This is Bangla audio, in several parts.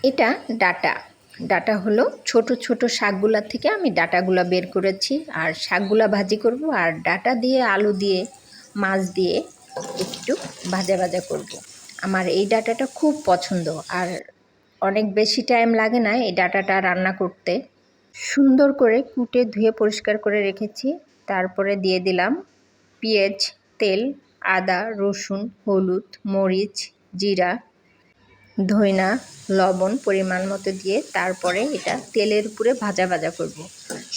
এটা ডাটা। ডাটা হলো ছোট ছোট শাকগুলা থেকে আমি ডাটাগুলা বের করেছি, আর শাকগুলা ভাজি করব, আর ডাটা দিয়ে আলু দিয়ে মাছ দিয়ে একটু ভাজা ভাজা করব। আমার এই ডাটাটা খুব পছন্দ, আর অনেক বেশি টাইম লাগে না এই ডাটাটা রান্না করতে। সুন্দর করে কুটে ধুয়ে পরিষ্কার করে রেখেছি। তারপরে দিয়ে দিলাম পেঁয়াজ, তেল, আদা, রসুন, হলুদ, মরিচ, জিরা, ধইনা, লবণ পরিমাণ মতো দিয়ে তারপরে এটা তেলের উপরে ভাজা ভাজা করব।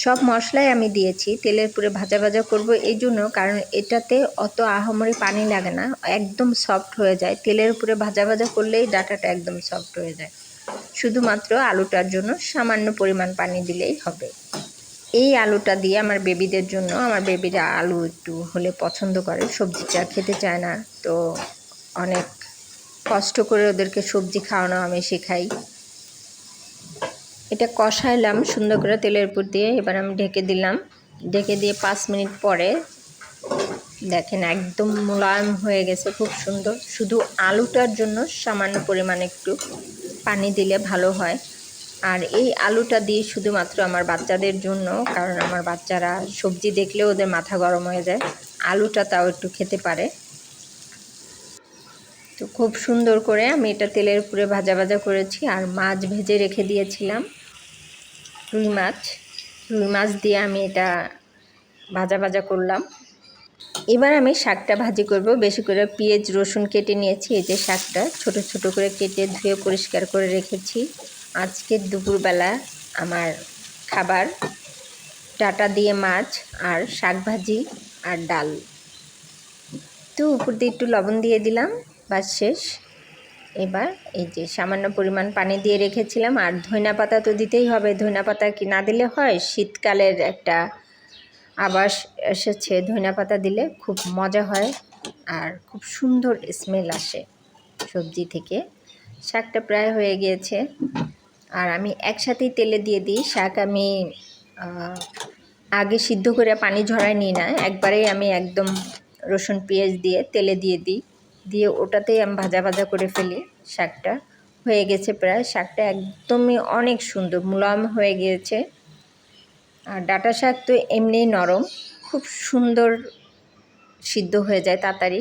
সব মশলাই আমি দিয়েছি। তেলের উপরে ভাজা ভাজা করব এই জন্য, কারণ এটাতে অত আহামরি পানি লাগে না, একদম সফট হয়ে যায়। তেলের উপরে ভাজা ভাজা করলেই ডাটাটা একদম সফট হয়ে যায়। শুধুমাত্র আলুটার জন্য সামান্য পরিমাণ পানি দিলেই হবে। এই আলুটা দিয়ে আমার বেবিদের জন্য, আমার বেবিরা আলু একটু হলে পছন্দ করে, সবজিটা খেতে চায় না, তো অনেক কষ্ট করে ওদেরকে সবজি খাওয়ানো আমি শেখাই। এটা কষাইলাম সুন্দর করে তেলের উপর দিয়ে। এবার আমি ঢেকে দিলাম। ঢেকে দিয়ে 5 মিনিট পরে দেখেন একদম মোলায়েম হয়ে গেছে, খুব সুন্দর। শুধু আলুটার জন্য সামান্য পরিমাণে একটু পানি দিলে ভালো হয়। আর এই আলুটা দিয়ে শুধুমাত্র আমার বাচ্চাদের জন্য, কারণ আমার বাচ্চারা সবজি দেখলে ওদের মাথা গরম হয়ে যায়, আলুটা তাও একটু খেতে পারে। তো খুব সুন্দর করে আমি এটা তেলের উপরে ভাজা ভাজা করেছি। আর মাছ ভেজে রেখে দিয়েছিলাম, রুই মাছ দিয়ে আমি এটা ভাজা ভাজা করলাম। এবার আমি শাকটা ভাজি করব। বেশি করে পেঁয়াজ রসুন কেটে নিয়েছি। এই যে শাকটা ছোট ছোট করে কেটে ধুয়ে পরিষ্কার করে রেখেছি। আজকের দুপুরবেলা আমার খাবার ডাটা দিয়ে মাছ আর শাক ভাজি আর ডাল। তো উপর দিয়ে একটু লবণ দিয়ে দিলাম, বাস শেষ। এবার এই যে সামান্য পরিমাণ পানি দিয়ে রেখেছিলাম। আর ধইনা পাতা তো দিতেই হবে, ধইনা পাতা কি না দিলে হয়? শীতকালের একটা আবাস এসেছে, ধইনা পাতা দিলে খুব মজা হয় আর খুব সুন্দর স্মেল আসে সবজি থেকে। শাকটা প্রায় হয়ে গিয়েছে, আর আমি একসাথেই তেলে দিয়ে দিই শাক। আমি আগে সিদ্ধ করে পানি ঝরাই নিই না, একবারেই আমি একদম রসুন পেঁয়াজ দিয়ে তেলে দিয়ে দিই, দিয়ে ওটাতেই আমি ভাজা ভাজা করে ফেলি। শাকটা হয়ে গেছে প্রায়। শাকটা একদমই অনেক সুন্দর মুলায়ম হয়ে গিয়েছে। আর ডাঁটা শাক তো এমনিই নরম, খুব সুন্দর সিদ্ধ হয়ে যায় তাড়াতাড়ি।